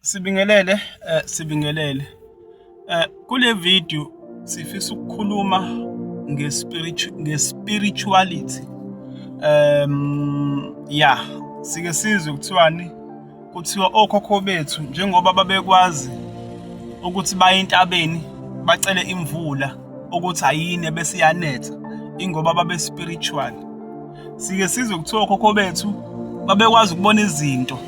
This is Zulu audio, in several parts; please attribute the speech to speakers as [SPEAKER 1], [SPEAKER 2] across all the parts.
[SPEAKER 1] Sibingelele. Kule video sifisa ukukhuluma ngespirituality. Sike sizwe kuthiwa okhokho bethu njengoba babekwazi ukuthi baye entabeni bacele imvula ukuthi ayine bese iyanetha ingoba babe spiritual. Sike sizwe kuthiwa okhokho bethu babekwazi ukubona izinto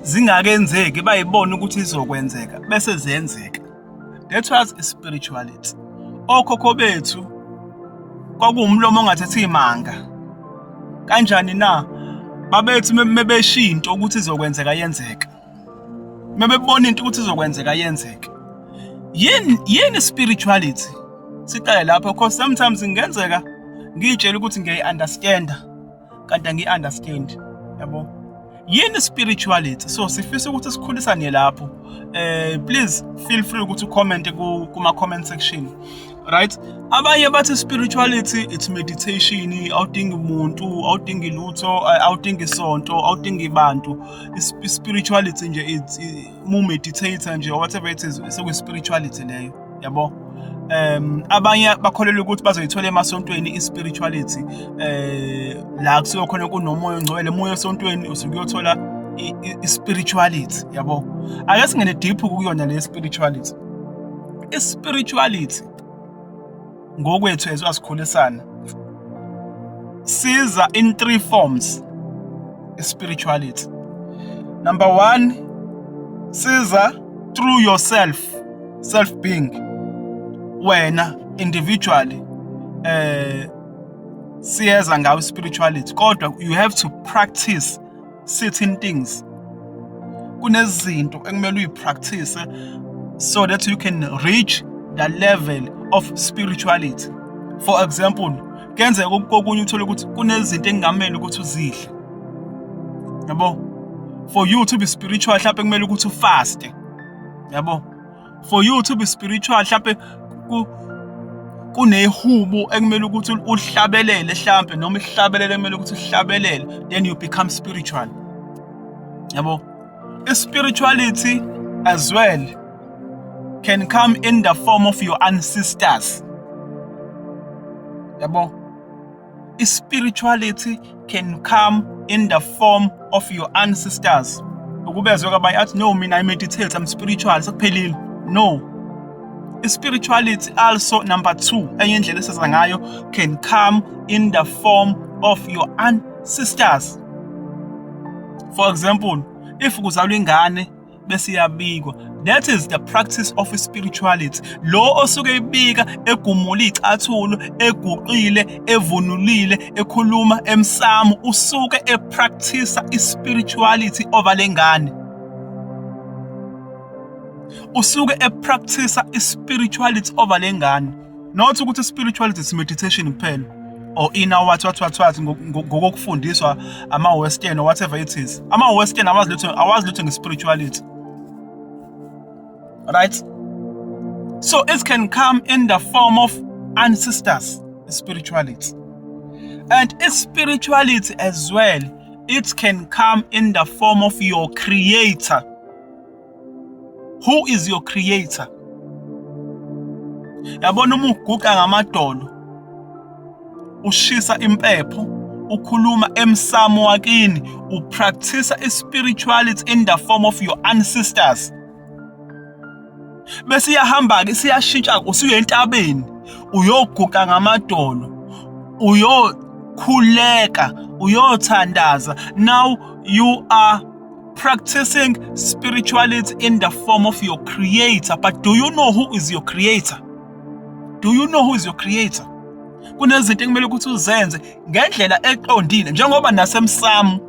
[SPEAKER 1] zingakenzeki bayibona ukuthi izokwenzeka bese ziyenzeka. That was spirituality. Okhokho bethu kwakuwumlomo ongathathi imanga. Kanjani na? Babethi mebeshinto ukuthi izokwenzeka yenzeka. Mebebona into ukuthi izokwenzeka yenzeka. Yini spirituality? Siqale lapho because sometimes ingenzeka ngitshela ukuthi ngiyi-understand kanti angiyi-understand. Yabo? Yini spirituality? So sifisa ukuthi sikhulisane lapho. Please feel free ukuthi ucomment kuma comment section. Right? Abanye bathi spirituality it's meditation, awudingi umuntu, awudingi lutho, awudingi isonto, awudingi ibantu. Spirituality nje it's mu meditate nje or whatever it is, so spirituality leyo. Yabo? Abanye bakholelwa ukuthi bazoyithola emasontweni ispirituality la kusuka khona kunomoya ongcwele moya esontweni usukuyothola ispirituality. Yabo? Ake singene deep kuyona le spirituality. Ispirituality ngokwethu ezasikhulisana siza in 3 forms. Spirituality, number 1, siza through yourself, self being, wena individually siyeza ngawe spirituality, kodwa you have to practice certain things. Kunezinto ekumele uyipractice so that you can reach the level of spirituality. For example, kenzeka kokunye uthola ukuthi kunezinto engamele ukuthi uzidle. Yabo? For you to be spiritual mhlawumbe kumele ukuthi ufaste. Yabo? For you to be spiritual mhlawumbe kunehubo ekumele ukuthi uhlabelele mhlawumbe noma ihlabelele kumele ukuthi uhlabelele, then you become spiritual. Yabo? Spirituality as well can come in the form of your ancestors. Yabo? Spirituality can come in the form of your ancestors. Ukubezwe kabanye athi no, mina I meditate, I'm spiritual, sekuphelile. No. Spirituality also, number 2, enye indlela esiza ngayo, can come in the form of your ancestors. For example, if kuzalwa ingane bese iyabikwa, that is the practice of spirituality. Lo osuke ebika, egumula icathulo, eguqile, evunulile, ekhuluma emsamo, usuke epractice spirituality over lengane. Usuke epractice spirituality over lengane. Not ukuthi spirituality is meditation kuphela or inner what ngokufundiswa ama western or whatever it is. Ama western awazi lutho ngespirituality. Right? So it can come in the form of ancestors, spirituality. And spirituality as well, it can come in the form of your creator. Who is your creator? Yabona uma uguqa ngamadolo, ushisa impepho, ukhuluma emsamo wakini, upractice spirituality in the form of your ancestors. Bese iyahamba ke siyashintsha usuye entabeni uyoguqa ngamadolo uyokhuleka uyothandaza. Now you are practicing spirituality in the form of your creator. But do you know who is your creator? Do you know who is your creator? Kunezinto ekumele ukuthi uzenze ngendlela eqondile njengoba nasemsamo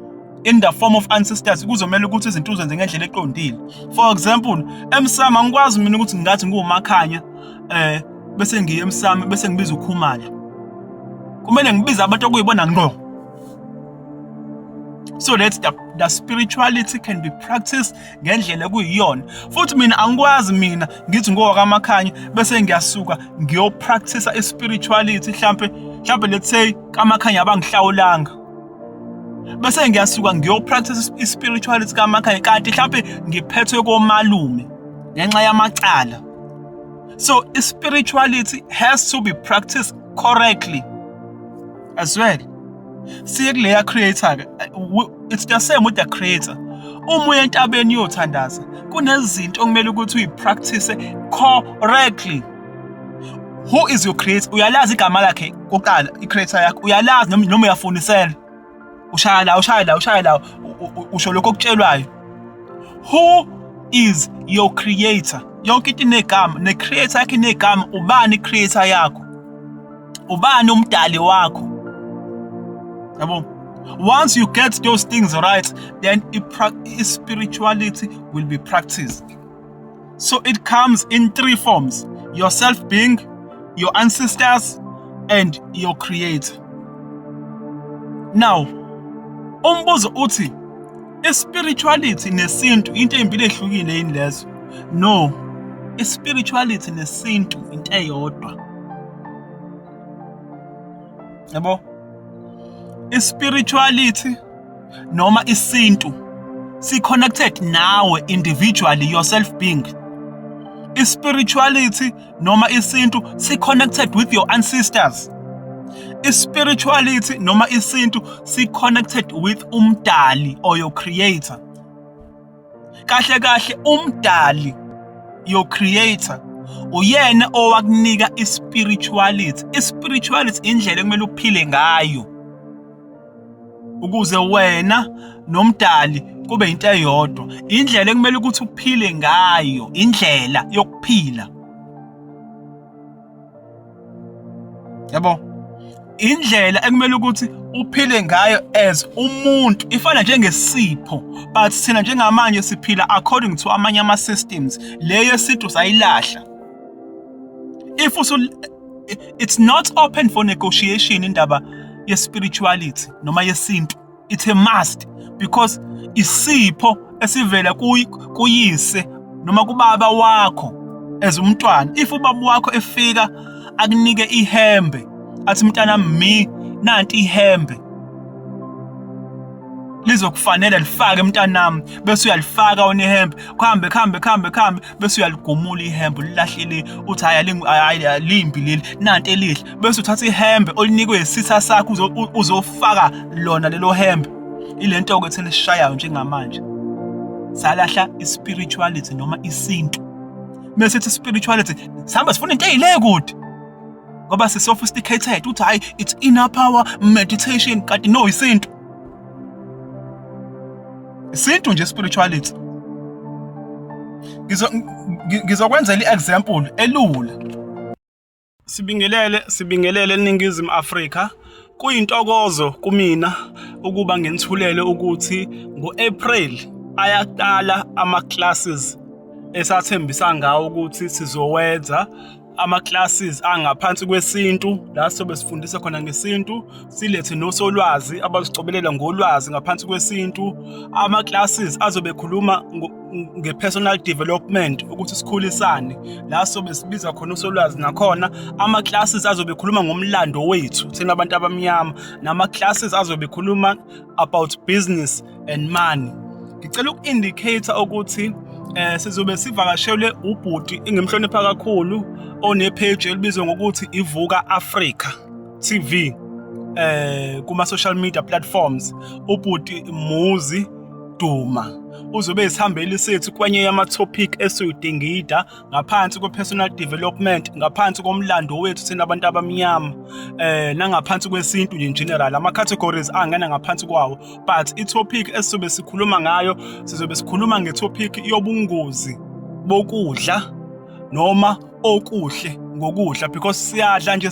[SPEAKER 1] in the form of ancestors kuzomela ukuthi izinto uzenze ngendlela eqondile. For example, emsamo angikwazi mina ukuthi ngathi ngumakhanya bese ngiye emsamo bese ngibiza ukhumalo. Kumele ngibiza abantu okuyibona ngqo. So that the spirituality can be practiced ngendlela kuyiyona. Futhi mina angikwazi mina ngithi ngokamakhanya bese ngiyasuka ngiyopractice spirituality mhlambe let's say kamakhanya abangihlawulanga. bese ngiyasuka ngiyopractice i-spirituality kaMakhaya kanti mhlawumbe ngiphethwe komalume ngenxa yamacala. So i-spirituality has to be practiced correctly as well. Siye kuleya creator, it's the same with the creator. Uma uya entabeni uyothandaza kunezinto okumele ukuthi uyipractice correctly. Who is your creator? Uyalazi igama lakhe kuqala, i-creator yakho uyalazi noma uyafunisela. Ushaya la usho lokho okutshelwayo. Who is your creator? Yonke into inegama, ne-creator yakho inegama. Ubani i-creator yakho? Ubani umdali wakho? Yabo. Once you get those things right, then spirituality will be practiced. So it comes in three forms: your self-being, your ancestors, and your creator. Now, umbuzo uthi, spirituality nesintu into ezimbili ezihlukile yini lezo? No, spirituality nesintu into eyodwa. Yabo? Spirituality noma isintu si-connected nawe individually, your self-being. Spirituality noma isintu si-connected with your ancestors. Spirituality noma isintu si-connected with umdali or your creator. Kahle kahle umdali, your creator, uyena owakunika i-spirituality. I-spirituality indlela ekumele uphile ngayo ukuze wena nomdali kube into eyodwa. Indlela ekumele ukuthi uphile ngayo, indlela yokuphila. Yabo? Indlela ekumele ukuthi uphile ngayo as umuntu ifana njengesipho, but sina njengamanje siphila according to amanye ama-systems. Leyo sintu sayilahla. If it's not open for negotiation indaba ye-spirituality noma yesintu. It's a must, because isipho esivela kuyise noma kubaba wakho as umntwana. If ubaba wakho efika akunike ihembe athi mntana mi nanti ihembe lizokufanele lifake mntanami, bese uyalifaka wona ihembe, khambe bese uyaligumula ihembe lilahlile, uthi alimbi leli nanti elihle, bese uthatha ihembe olinikwe isitha sakho uzofaka lona lelo hembe. Ilento ke thina sishayayo njengamanje salahla i-spirituality noma isintu. Bese sithi spirituality sihamba sifuna into ezile kude ngoba si-sophisticated, uthi hayi it's inner power meditation, kanti no isintu. Isintu nje spirituality. Ngizokwenzela i-example elula. Sibingelele eNingizimu Afrika. Kuyintokozo kumina ukuba ngenithulele ukuthi ngo-April ayaqala ama-classes esathembisa ngawo ukuthi sizowenza ama-classes angaphansi kwesintu, la sobe sifundisa khona ngesintu, silethe nosolwazi abazicobelela ngolwazi ngaphansi kwesintu. Ama-classes azobe khuluma nge-personal development, ukuthi sikhulisane, la sobe sibiza khona usolwazi. Nakhona ama-classes azobe khuluma ngomlando wethu thina abantu abamnyama, nama-classes azobe khuluma about business and money. Ngicela uku-indicate ukuthi sizobe sivakashelwe ubhuti engimhlonipha kakhulu one-page elibizwa ngokuthi Ivuka Africa TV kuma-social media platforms. Ubhuti Muzi Duma uzobe esihambeli sethu kwenye yama-topic esiyidingida ngaphansi kwe-personal development, ngaphansi komlando wethu thina abantu abamnyama, nangaphansi kwesintu in general. Ama-categories angena ngaphansi kwawo, but i-topic esizobe sikhuluma ngayo, sizobe sikhuluma nge-topic yobungozi bokudla noma okuhle ngokudla, because siyadla nje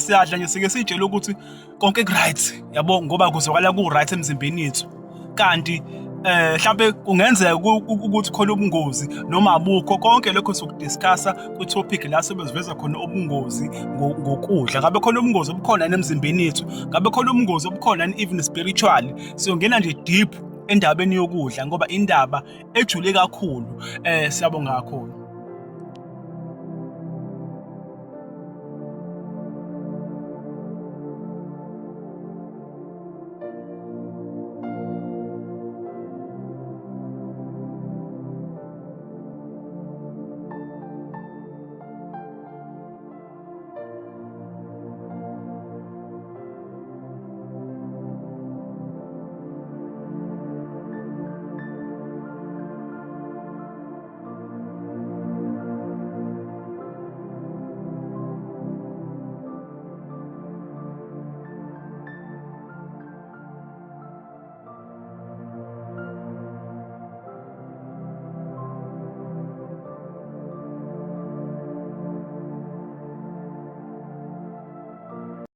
[SPEAKER 1] sike sitshela ukuthi konke ku-right, yabo, ngoba kuzwakala ku-right emzimbeni yethu, kanti mhlawumbe kungenzeka ukuthi khona ubungozi noma abukho. Konke lokho sokudiscussa kwi-topic la sebeziveza khona ubungozi ngokudla. Ngabe khona ubungozi obukhona emzimbeni yethu, ngabe khona ubungozi obukhona even spiritually. Siyongena nje deep endabeni yokudla ngoba indaba ejule kakhulu. Siyabonga kakhulu.